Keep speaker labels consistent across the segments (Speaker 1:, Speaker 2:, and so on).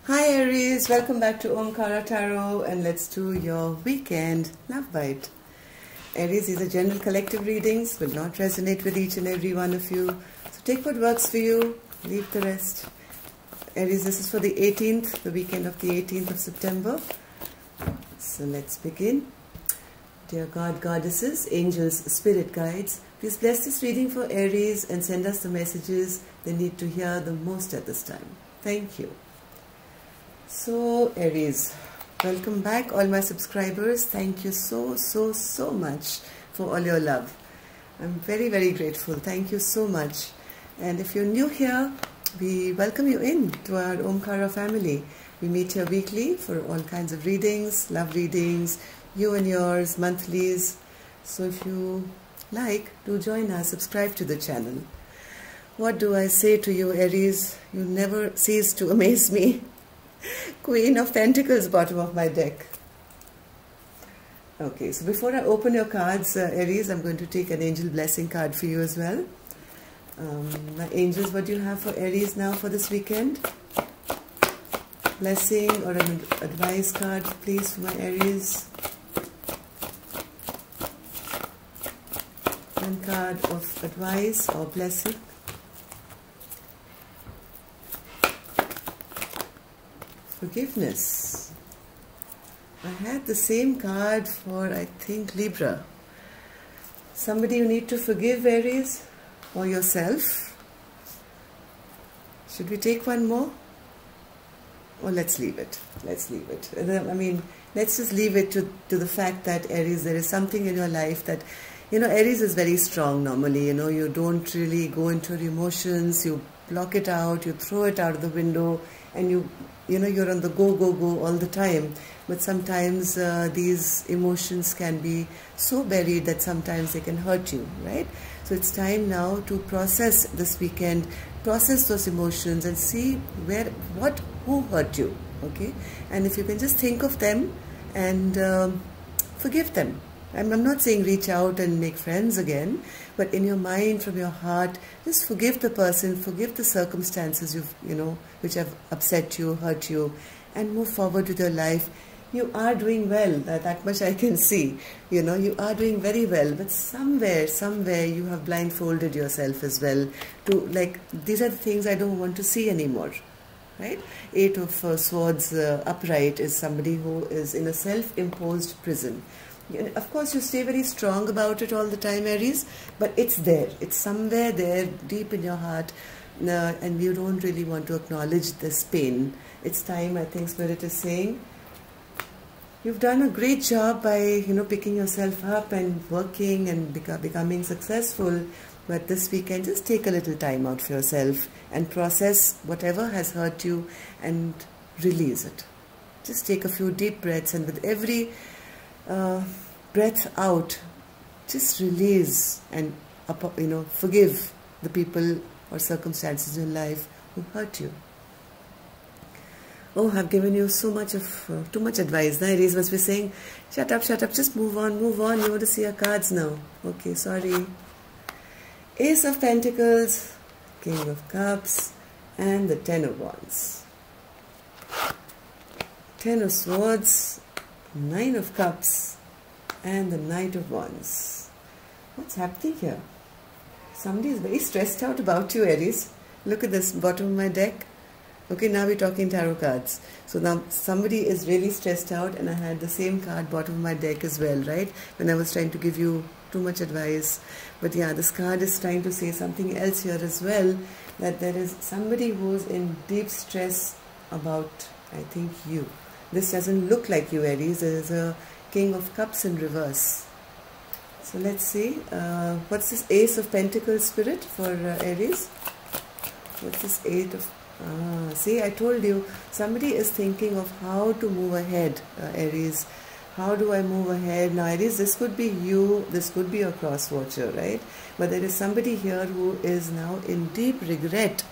Speaker 1: Hi Aries, welcome back to Omkara Tarot, and let's do your weekend love bite. Aries, these are general collective readings, will not resonate with each and every one of you. So take what works for you, leave the rest. Aries, this is for the 18th, the weekend of the 18th of September. So let's begin. Dear God, Goddesses, Angels, Spirit Guides, please bless this reading for Aries and send us the messages they need to hear the most at this time. Thank you. So Aries, welcome back all my subscribers. Thank you so much for all your love. I'm very grateful. Thank you so much. And if you're new here, we welcome you in to our Omkara family. We meet here weekly for all kinds of readings, love readings, you and yours, monthlies. So if you like, do join us, subscribe to the channel. What do I say to you, Aries? You never cease to amaze me. Queen of Pentacles, bottom of my deck. Okay, so before I open your cards, Aries, I'm going to take an angel blessing card for you as well. My angels, what do you have for Aries now for this weekend? Blessing or an advice card, please, for my Aries. One card of advice or blessing. Forgiveness. I had the same card for, I think, Libra. Somebody you need to forgive, Aries, or yourself. Should we take one more? Or let's leave it. Let's leave it. I mean, let's just leave it to the fact that, Aries, there is something in your life that, you know, Aries is very strong normally. You know, you don't really go into your emotions. You block it out. You throw it out of the window. And you know, you're on the go all the time. But sometimes these emotions can be so buried that sometimes they can hurt you, right? So it's time now to process this weekend, process those emotions and see who hurt you, okay? And if you can just think of them and forgive them. I'm not saying reach out and make friends again, but in your mind, from your heart, just forgive the person, forgive the circumstances which have upset you, hurt you, and move forward with your life. You are doing well, that much I can see. You know, you are doing very well, but somewhere you have blindfolded yourself as well to, like, these are the things I don't want to see anymore, right? Eight of Swords upright is somebody who is in a self-imposed prison. Of course, you stay very strong about it all the time, Aries, but it's there. It's somewhere there, deep in your heart, and you don't really want to acknowledge this pain. It's time, I think Spirit is saying, you've done a great job by, you know, picking yourself up and working and becoming successful, but this weekend, just take a little time out for yourself and process whatever has hurt you and release it. Just take a few deep breaths, and with every breath out, just release and, you know, forgive the people or circumstances in life who hurt you. Oh, I've given you so much of too much advice. Now Aries must be saying, shut up, just move on. You want to see your cards now. Okay, sorry. Ace of Pentacles, King of Cups, and the Ten of Wands. Ten of Swords, Nine of Cups, and the Knight of Wands. What's happening here? Somebody is very stressed out about you, Aries. Look at this, bottom of my deck. Okay, now we're talking tarot cards. So now somebody is really stressed out, and I had the same card bottom of my deck as well, right? When I was trying to give you too much advice. But yeah, this card is trying to say something else here as well, that there is somebody who's in deep stress about, I think, you. This doesn't look like you, Aries. There is a King of Cups in reverse. So let's see. What's this Ace of Pentacles, Spirit, for Aries? What's this Eight of... see, I told you, somebody is thinking of how to move ahead, Aries. How do I move ahead? Now, Aries, this could be you. This could be a cross watcher, right? But there is somebody here who is now in deep regret.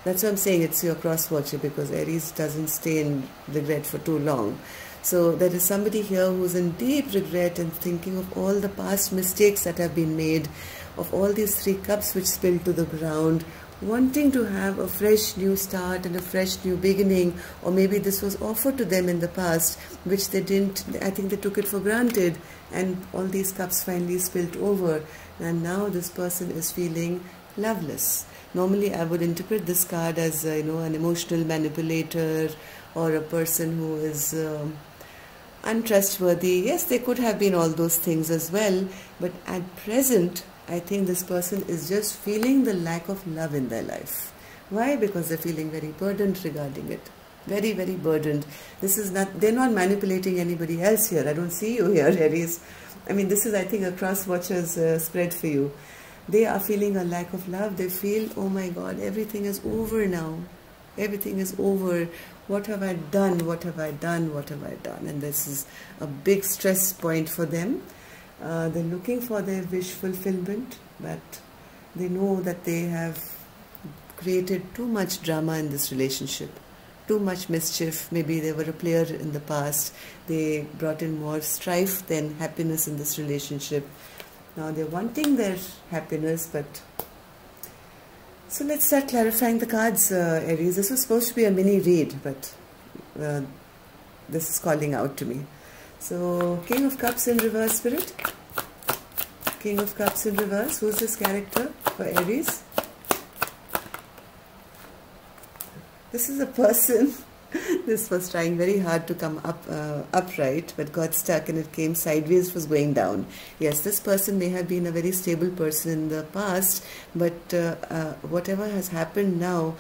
Speaker 1: That's what I'm saying, it's your cross watcher, because Aries doesn't stay in regret for too long. So there is somebody here who's in deep regret and thinking of all the past mistakes that have been made, of all these three cups which spilled to the ground, wanting to have a fresh new start and a fresh new beginning, or maybe this was offered to them in the past, which they didn't, I think they took it for granted, and all these cups finally spilled over, and now this person is feeling loveless. Normally I would interpret this card as an emotional manipulator, or a person who is untrustworthy. Yes, they could have been all those things as well, but at present I think this person is just feeling the lack of love in their life. Why? Because they're feeling very burdened regarding it. Very, very burdened. This is not, they're not manipulating anybody else here. I don't see you here, Aries. I mean, this is, I think, a cross-watcher's spread for you. They are feeling a lack of love. They feel, oh my God, everything is over now. Everything is over. What have I done? What have I done? What have I done? And this is a big stress point for them. They're looking for their wish fulfillment, but they know that they have created too much drama in this relationship, too much mischief. Maybe they were a player in the past. They brought in more strife than happiness in this relationship. Now they're wanting their happiness, but... So let's start clarifying the cards, Aries. This was supposed to be a mini read, but this is calling out to me. So, King of Cups in reverse, Spirit. King of Cups in reverse. Who's this character for Aries? This is a person. This was trying very hard to come up upright, but got stuck and it came sideways, was going down. Yes, this person may have been a very stable person in the past, but whatever has happened now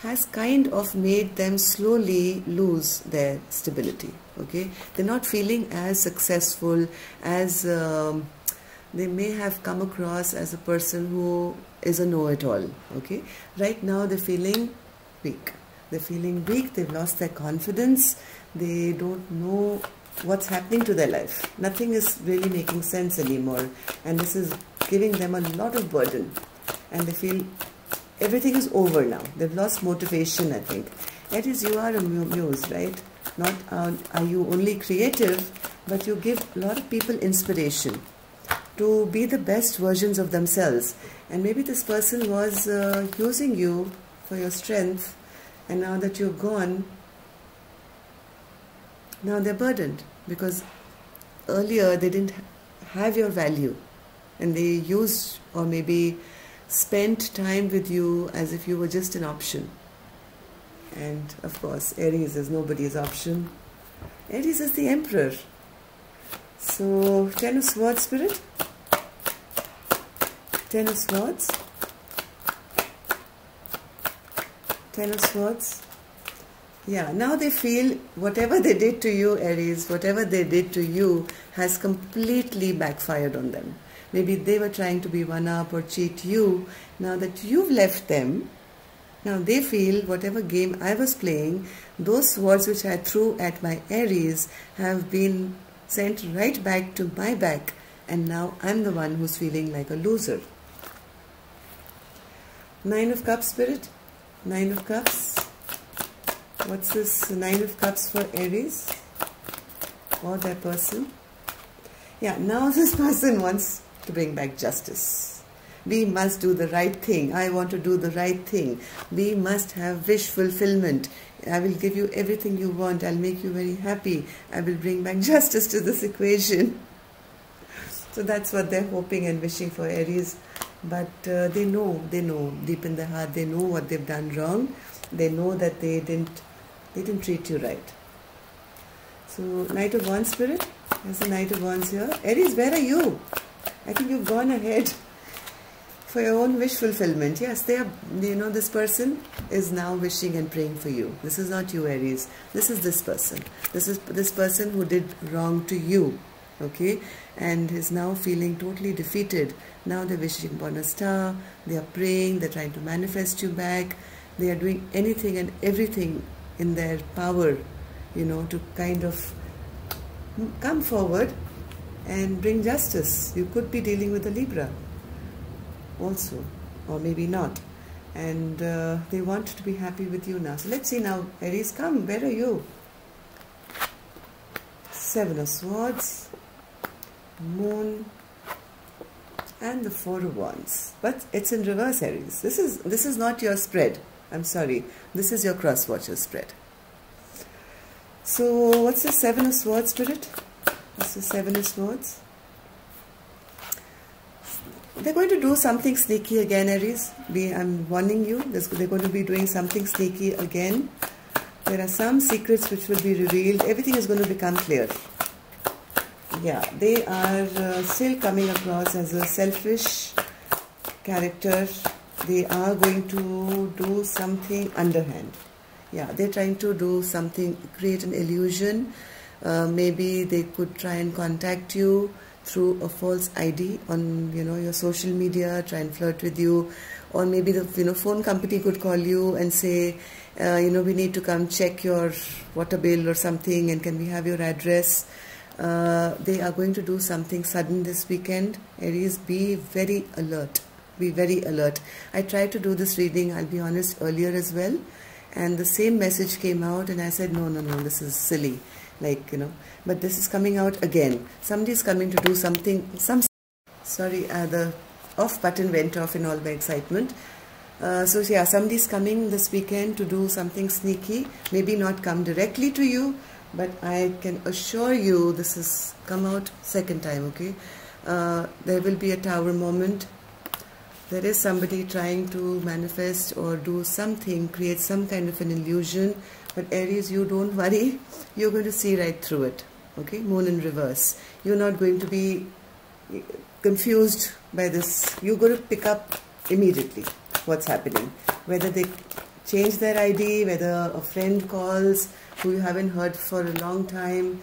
Speaker 1: has kind of made them slowly lose their stability. Okay, they're not feeling as successful as they may have come across as a person who is a know-it-all. Okay, right now they're feeling weak. They're feeling weak. They've lost their confidence. They don't know what's happening to their life. Nothing is really making sense anymore, and this is giving them a lot of burden, and they feel everything is over now. They've lost motivation, I think. Aries, you are a muse, right? Not are you only creative, but you give a lot of people inspiration to be the best versions of themselves. And maybe this person was using you for your strength, and now that you're gone, now they're burdened, because earlier they didn't have your value, and they used or maybe spent time with you as if you were just an option. And of course, Aries is nobody's option. Aries is the Emperor. So, Ten of Swords, Spirit. Ten of Swords. Ten of Swords. Yeah, now they feel whatever they did to you, Aries, whatever they did to you has completely backfired on them. Maybe they were trying to be one-up or cheat you. Now that you've left them, now they feel whatever game I was playing, those swords which I threw at my Aries have been sent right back to my back, and now I'm the one who's feeling like a loser. Nine of Cups, Spirit. Nine of Cups. What's this Nine of Cups for Aries or their person? Yeah, now this person wants to bring back justice. We must do the right thing. I want to do the right thing. We must have wish fulfillment. I will give you everything you want. I'll make you very happy. I will bring back justice to this equation. So that's what they're hoping and wishing for, Aries. But they know deep in their heart, they know what they've done wrong. They know that they didn't treat you right. So Knight of Wands, Spirit. There's the Knight of Wands here. Aries, where are you? I think you've gone ahead for your own wish fulfillment. Yes, they are, this person is now wishing and praying for you. This is not you, Aries. This is this person. This is this person who did wrong to you. Okay? And is now feeling totally defeated. Now they're wishing upon a star. They are praying. They're trying to manifest you back. They are doing anything and everything in their power, to kind of come forward and bring justice. You could be dealing with a Libra also, or maybe not, and they want to be happy with you now. So let's see now, Aries, come, where are you? Seven of Swords, Moon, and the Four of Wands. But it's in reverse, Aries. This is not your spread. I'm sorry. This is your cross watcher spread. So what's the Seven of Swords, Spirit? What's the Seven of Swords? They're going to do something sneaky again, Aries. I'm warning you. They're going to be doing something sneaky again. There are some secrets which will be revealed. Everything is going to become clear. Yeah, they are still coming across as a selfish character. They are going to do something underhand. Yeah, they're trying to do something, create an illusion. Maybe they could try and contact you through a false ID on, your social media, try and flirt with you. Or maybe the, phone company could call you and say, we need to come check your water bill or something, and can we have your address? They are going to do something sudden this weekend. Aries, be very alert. Be very alert. I tried to do this reading, I'll be honest, earlier as well. And the same message came out and I said, no, this is silly. But this is coming out again. Somebody's coming to do something. Sorry, the off button went off in all my excitement. So yeah, somebody's coming this weekend to do something sneaky. Maybe not come directly to you, but I can assure you this has come out second time, okay? There will be a tower moment. There is somebody trying to manifest or do something, create some kind of an illusion. But Aries, you don't worry. You're going to see right through it, okay? Moon in reverse. You're not going to be confused by this. You're going to pick up immediately what's happening. Whether they change their ID, whether a friend calls who you haven't heard for a long time,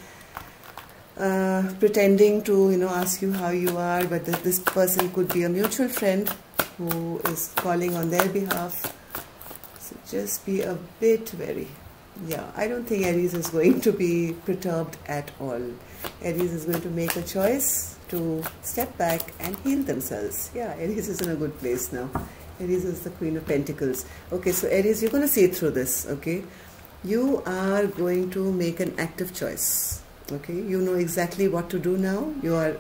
Speaker 1: pretending to ask you how you are, but this person could be a mutual friend who is calling on their behalf. So just be a bit wary. Yeah, I don't think Aries is going to be perturbed at all. Aries is going to make a choice to step back and heal themselves. Yeah, Aries is in a good place now. Aries is the Queen of Pentacles. Okay, so Aries, you're going to see through this, okay? You are going to make an active choice, okay? You know exactly what to do now. You are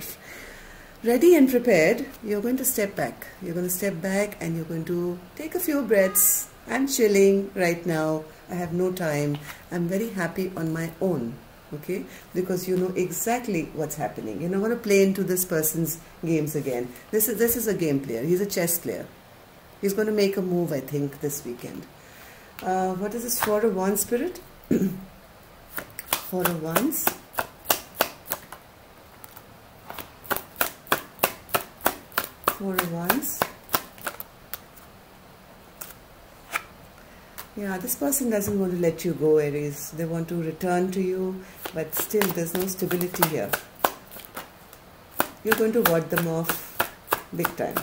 Speaker 1: ready and prepared. You're going to step back. You're going to step back and you're going to take a few breaths. I'm chilling right now. I have no time. I'm very happy on my own, okay? Because you know exactly what's happening. You're not going to play into this person's games again. This is a game player. He's a chess player. He's going to make a move, I think, this weekend. What is this Four of Wands, Spirit? Four of Wands. Four of Wands. Yeah, this person doesn't want to let you go, Aries. They want to return to you, but still there's no stability here. You're going to ward them off big time.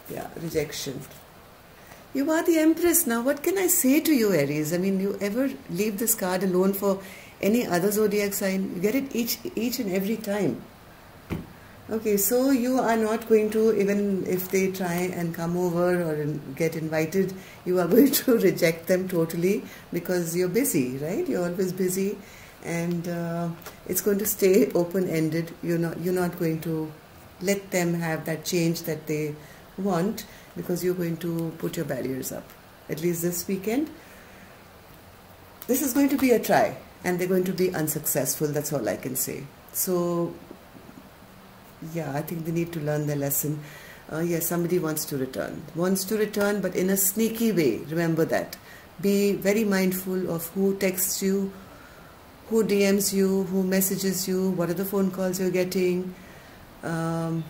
Speaker 1: Yeah, rejection. You are the Empress now. What can I say to you, Aries? I mean, you ever leave this card alone for any other zodiac sign? You get it each and every time. Okay, so you are not going to, even if they try and come over or get invited, you are going to reject them totally because you're busy, right? You're always busy, and it's going to stay open-ended. You're not going to let them have that change that they want because you're going to put your barriers up. At least this weekend. This is going to be a try, and they're going to be unsuccessful. That's all I can say. So yeah, I think they need to learn their lesson. Yes, somebody wants to return, but in a sneaky way. Remember that. Be very mindful of who texts you, who DMs you, who messages you, what are the phone calls you're getting. One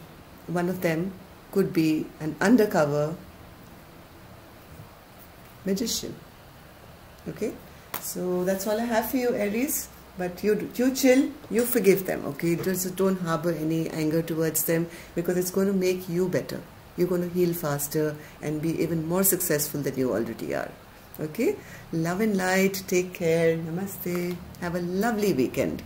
Speaker 1: of them could be an undercover magician. Okay, so that's all I have for you, Aries. But you chill, you forgive them, okay? Just don't harbor any anger towards them because it's going to make you better. You're going to heal faster and be even more successful than you already are, okay? Love and light, take care, namaste, have a lovely weekend.